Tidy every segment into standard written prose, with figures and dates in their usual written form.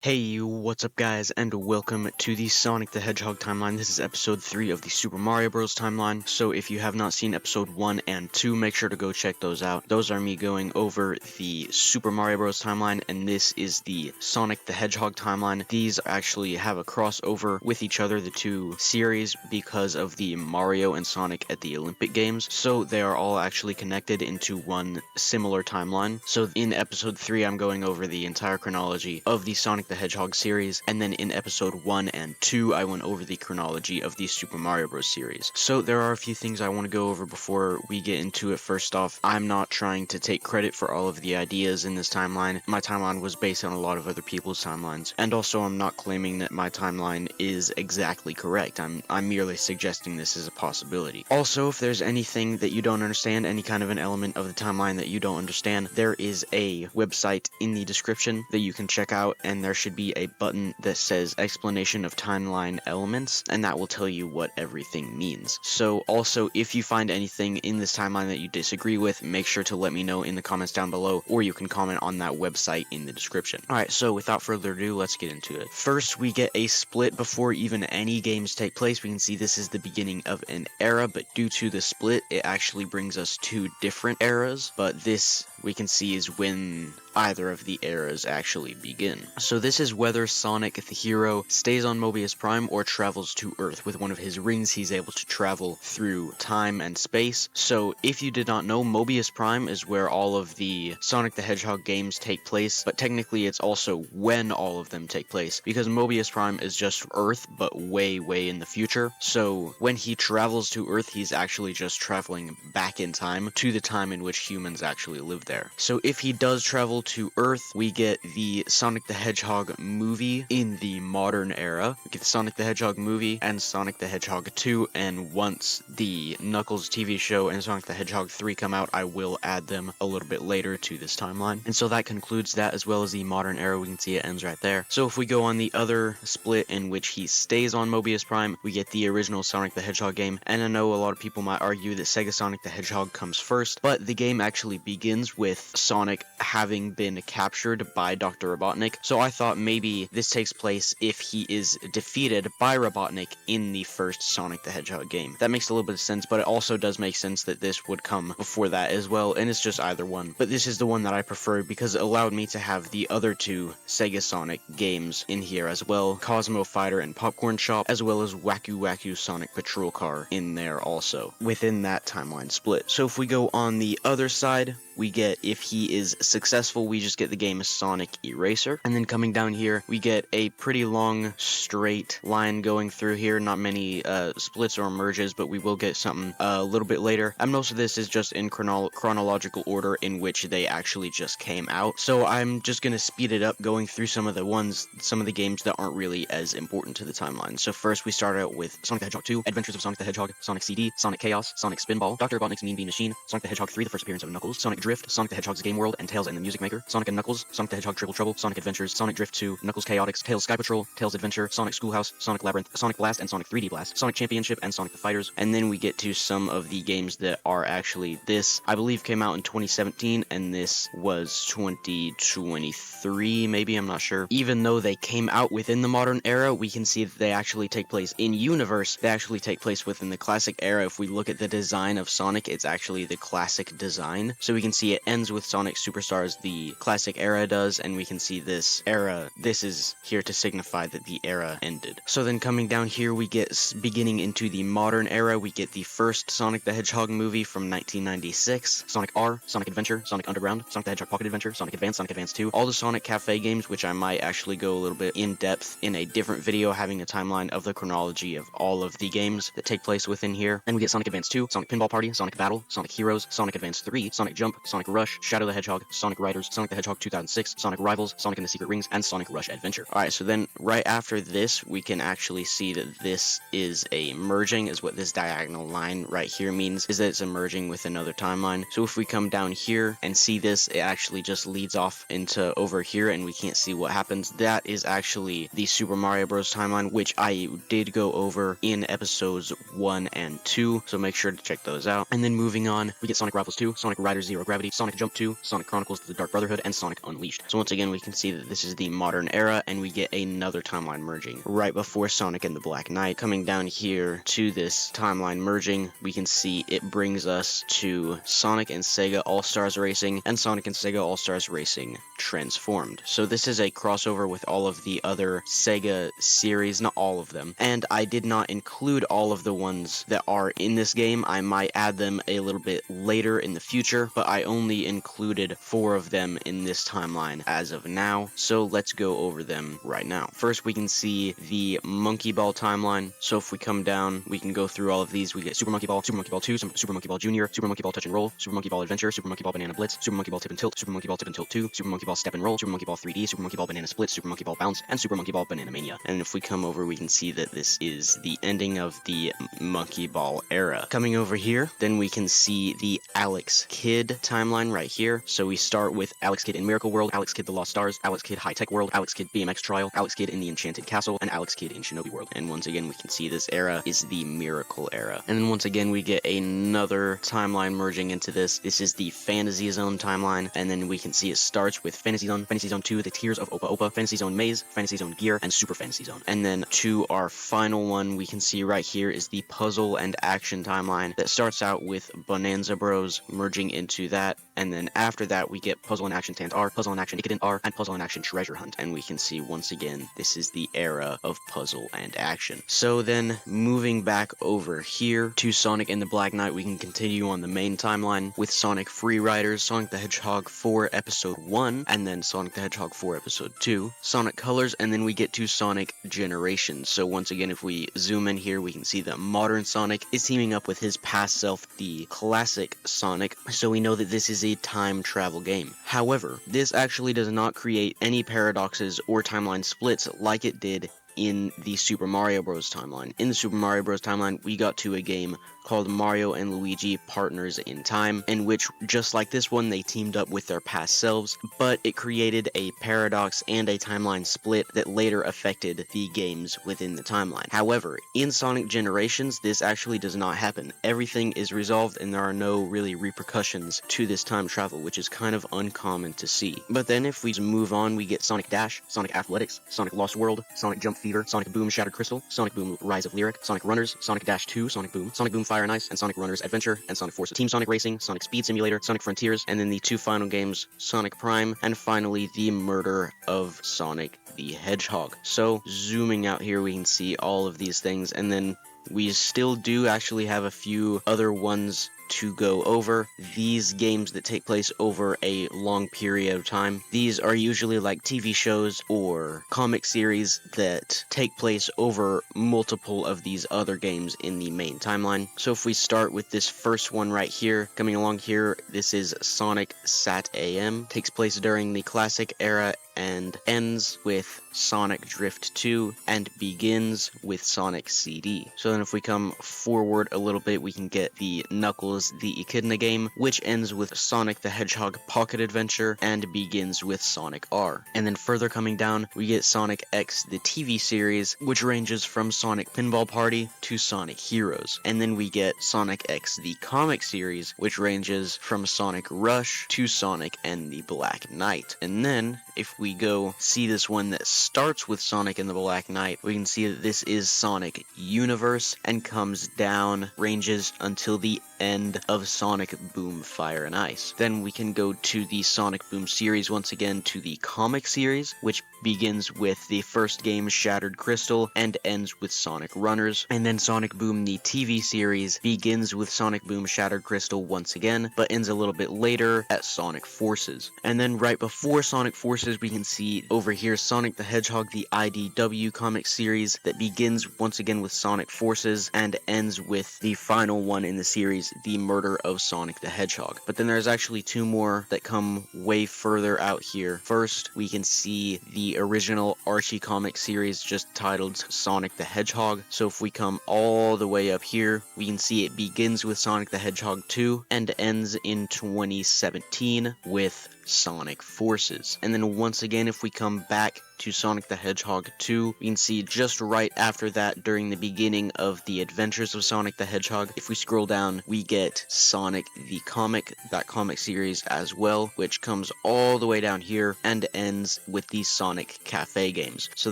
Hey, what's up guys, and welcome to the Sonic the Hedgehog timeline. This is episode 3 of the Super Mario Bros. Timeline, so if you have not seen episode 1 and 2, make sure to go check those out. Those are me going over the Super Mario Bros. Timeline, and this is the Sonic the Hedgehog timeline. These actually have a crossover with each other, the two series, because of the Mario and Sonic at the Olympic Games, so they are all actually connected into one similar timeline. So in episode 3, I'm going over the entire chronology of the Sonic the Hedgehog series, and then in episode 1 and 2 I went over the chronology of the Super Mario Bros. Series. So there are a few things I want to go over before we get into it. First off, I'm not trying to take credit for all of the ideas in this timeline. My timeline was based on a lot of other people's timelines, and also I'm not claiming that my timeline is exactly correct. I'm merely suggesting this as a possibility. Also, if there's anything that you don't understand, any kind of an element of the timeline that you don't understand, there is a website in the description that you can check out, and there should be a button that says explanation of timeline elements, and that will tell you what everything means. So also, if you find anything in this timeline that you disagree with, make sure to let me know in the comments down below, or you can comment on that website in the description. Alright, so without further ado, let's get into it. First, we get a split before even any games take place. We can see this is the beginning of an era, but due to the split, it actually brings us two different eras, but this we can see is when either of the eras actually begin. So this is whether Sonic the hero stays on Mobius Prime or travels to Earth. With one of his rings, he's able to travel through time and space. So if you did not know, Mobius Prime is where all of the Sonic the Hedgehog games take place, but technically it's also when all of them take place, because Mobius Prime is just Earth, but way in the future. So when he travels to Earth, he's actually just traveling back in time to the time in which humans actually live there. So if he does travel to Earth, we get the Sonic the Hedgehog movie in the modern era. We get the Sonic the Hedgehog movie and Sonic the Hedgehog 2, and once the Knuckles TV show and Sonic the Hedgehog 3 come out, I will add them a little bit later to this timeline. And so that concludes that, as well as the modern era. We can see it ends right there. So if we go on the other split in which he stays on Mobius Prime, we get the original Sonic the Hedgehog game, and I know a lot of people might argue that Sega Sonic the Hedgehog comes first, but the game actually begins with Sonic having been captured by Dr. Robotnik, so I thought maybe this takes place if he is defeated by Robotnik in the first Sonic the Hedgehog game. That makes a little bit of sense, but it also does make sense that this would come before that as well, and it's just either one. But this is the one that I prefer because it allowed me to have the other two Sega Sonic games in here as well, Cosmo Fighter and Popcorn Shop, as well as Waku Waku Sonic Patrol Car in there also, within that timeline split. So if we go on the other side, we get, if he is successful, we just get the game Sonic Eraser. And then coming down here, we get a pretty long, straight line going through here. Not many splits or merges, but we will get something a little bit later. And most of this is just in chronological order in which they actually just came out. So I'm just going to speed it up, going through some of the games that aren't really as important to the timeline. So first, we start out with Sonic the Hedgehog 2, Adventures of Sonic the Hedgehog, Sonic CD, Sonic Chaos, Sonic Spinball, Dr. Robotnik's Mean Bean Machine, Sonic the Hedgehog 3, the first appearance of Knuckles, Sonic Drift, Sonic the Hedgehog's Game World, and Tails and the Music Maker, Sonic and Knuckles, Sonic the Hedgehog Triple Trouble, Sonic Adventures, Sonic Drift 2, Knuckles Chaotix, Tails Sky Patrol, Tails Adventure, Sonic Schoolhouse, Sonic Labyrinth, Sonic Blast and Sonic 3D Blast, Sonic Championship, and Sonic the Fighters. And then we get to some of the games that are actually, this, I believe, came out in 2017, and this was 2023, maybe, I'm not sure. Even though they came out within the modern era, we can see that they actually take place in universe. They actually take place within the classic era. If we look at the design of Sonic, it's actually the classic design. So we can see it ends with Sonic Superstars, the classic era does, and we can see this era, this is here to signify that the era ended. So then coming down here, we get, beginning into the modern era, we get the first Sonic the Hedgehog movie from 1996, Sonic R, Sonic Adventure, Sonic Underground, Sonic the Hedgehog Pocket Adventure, Sonic Advance 2, all the Sonic Cafe games, which I might actually go a little bit in depth in a different video, having a timeline of the chronology of all of the games that take place within here. Then we get Sonic Advance 2, Sonic Pinball Party, Sonic Battle, Sonic Heroes, Sonic Advance 3, Sonic Jump, Sonic Rush, Shadow the Hedgehog, Sonic Riders, Sonic the Hedgehog 2006, Sonic Rivals, Sonic and the Secret Rings, and Sonic Rush Adventure. Alright, so then right after this, we can actually see that this is a merging, is what this diagonal line right here means, is that it's a merging with another timeline. So if we come down here and see this, it actually just leads off into over here, and we can't see what happens. That is actually the Super Mario Bros. Timeline, which I did go over in episodes 1 and 2, so make sure to check those out. And then moving on, we get Sonic Rivals 2, Sonic Riders Zero Gravity, Gravity, Sonic Jump 2, Sonic Chronicles: The Dark Brotherhood, and Sonic Unleashed. So once again, we can see that this is the modern era, and we get another timeline merging right before Sonic and the Black Knight. Coming down here to this timeline merging, we can see it brings us to Sonic and Sega All-Stars Racing and Sonic and Sega All-Stars Racing Transformed. So this is a crossover with all of the other Sega series, not all of them, and I did not include all of the ones that are in this game. I might add them a little bit later in the future, but I only included 4 of them in this timeline as of now, so let's go over them right now. First, we can see the Monkey Ball timeline. So if we come down, we can go through all of these. We get Super Monkey Ball 2, Super Monkey Ball Jr., Super Monkey Ball Touch and Roll, Super Monkey Ball Adventure, Super Monkey Ball Banana Blitz, Super Monkey Ball Tip and Tilt, Super Monkey Ball Tip and Tilt 2, Super Monkey Ball Step and Roll, Super Monkey Ball 3D, Super Monkey Ball Banana Split, Super Monkey Ball Bounce, and Super Monkey Ball Banana Mania. And if we come over, we can see that this is the ending of the Monkey Ball era. Coming over here, then we can see the Alex Kidd timeline right here. So we start with Alex Kidd in Miracle World, Alex Kidd The Lost Stars, Alex Kidd High Tech World, Alex Kidd BMX Trial, Alex Kidd in the Enchanted Castle, and Alex Kidd in Shinobi World. And once again, we can see this era is the Miracle era. And then once again, we get another timeline merging into this. This is the Fantasy Zone timeline, and then we can see it starts with Fantasy Zone 2, The Tears of Opa Opa, Fantasy Zone Maze, Fantasy Zone Gear, and Super Fantasy Zone. And then to our final one, we can see right here is the Puzzle and Action timeline that starts out with Bonanza Bros merging into that, and then after that we get Puzzle and Action Tant R, Puzzle and Action Ikiden R, and Puzzle and Action Treasure Hunt. And we can see once again this is the era of Puzzle and Action. So then moving back over here to Sonic and the Black Knight, we can continue on the main timeline with Sonic Free Riders, Sonic the Hedgehog 4 Episode 1, and then Sonic the Hedgehog 4 Episode 2, Sonic Colors, and then we get to Sonic Generations. So once again, if we zoom in here, we can see that modern Sonic is teaming up with his past self, the classic Sonic, so we know that this is a time travel game. However, this actually does not create any paradoxes or timeline splits like it did in the Super Mario Bros. Timeline. In the Super Mario Bros. Timeline, we got to a game called Mario and Luigi Partners in Time, in which, just like this one, they teamed up with their past selves, but it created a paradox and a timeline split that later affected the games within the timeline. However, in Sonic Generations, this actually does not happen. Everything is resolved and there are no really repercussions to this time travel, which is kind of uncommon to see. But then if we move on, we get Sonic Dash, Sonic Athletics, Sonic Lost World, Sonic Jump Fever, Sonic Boom Shattered Crystal, Sonic Boom Rise of Lyric, Sonic Runners, Sonic Dash 2, Sonic Boom Fire and Ice, and Sonic Runners Adventure, and Sonic Forces, Team Sonic Racing, Sonic Speed Simulator, Sonic Frontiers, and then the 2 final games, Sonic Prime, and finally the murder of Sonic the Hedgehog. So zooming out here, we can see all of these things, and then we still do actually have a few other ones to go over. These games that take place over a long period of time, these are usually like TV shows or comic series that take place over multiple of these other games in the main timeline. So if we start with this first one right here, coming along here, this is Sonic Sat AM, takes place during the classic era and ends with Sonic Drift 2 and begins with Sonic CD. So then if we come forward a little bit, we can get the Knuckles the Echidna game, which ends with Sonic the Hedgehog Pocket Adventure and begins with Sonic R. And then further coming down, we get Sonic X the TV series, which ranges from Sonic Pinball Party to Sonic Heroes. And then we get Sonic X the comic series, which ranges from Sonic Rush to Sonic and the Black Knight. And then if we go see this one that starts with Sonic and the Black Knight, we can see that this is Sonic Universe and comes down, ranges until the end of Sonic Boom Fire and Ice. Then we can go to the Sonic Boom series once again, to the comic series, which begins with the first game Shattered Crystal and ends with Sonic Runners. And then Sonic Boom the TV series begins with Sonic Boom Shattered Crystal once again, but ends a little bit later at Sonic Forces. And then right before Sonic Forces, we can see over here Sonic the Hedgehog the IDW comic series that begins once again with Sonic Forces and ends with the final one in the series, the murder of Sonic the Hedgehog. But then there's actually 2 more that come way further out here. First, we can see the original Archie comic series just titled Sonic the Hedgehog. So if we come all the way up here, we can see it begins with Sonic the Hedgehog 2 and ends in 2017 with Sonic Forces. And then once again, if we come back to Sonic the Hedgehog 2, we can see just right after that, during the beginning of the Adventures of Sonic the Hedgehog, if we scroll down, we get Sonic the Comic, that comic series as well, which comes all the way down here and ends with the Sonic Cafe games. So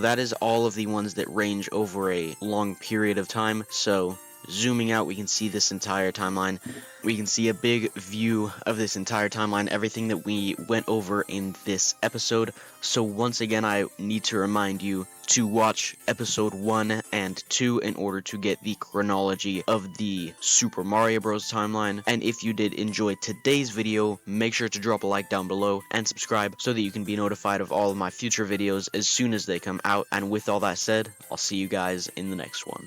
that is all of the ones that range over a long period of time. So zooming out, we can see this entire timeline. We can see a big view of this entire timeline, everything that we went over in this episode. So once again, I need to remind you to watch episode 1 and 2 in order to get the chronology of the Super Mario Bros. Timeline. And if you did enjoy today's video, make sure to drop a like down below and subscribe so that you can be notified of all of my future videos as soon as they come out. And with all that said, I'll see you guys in the next one.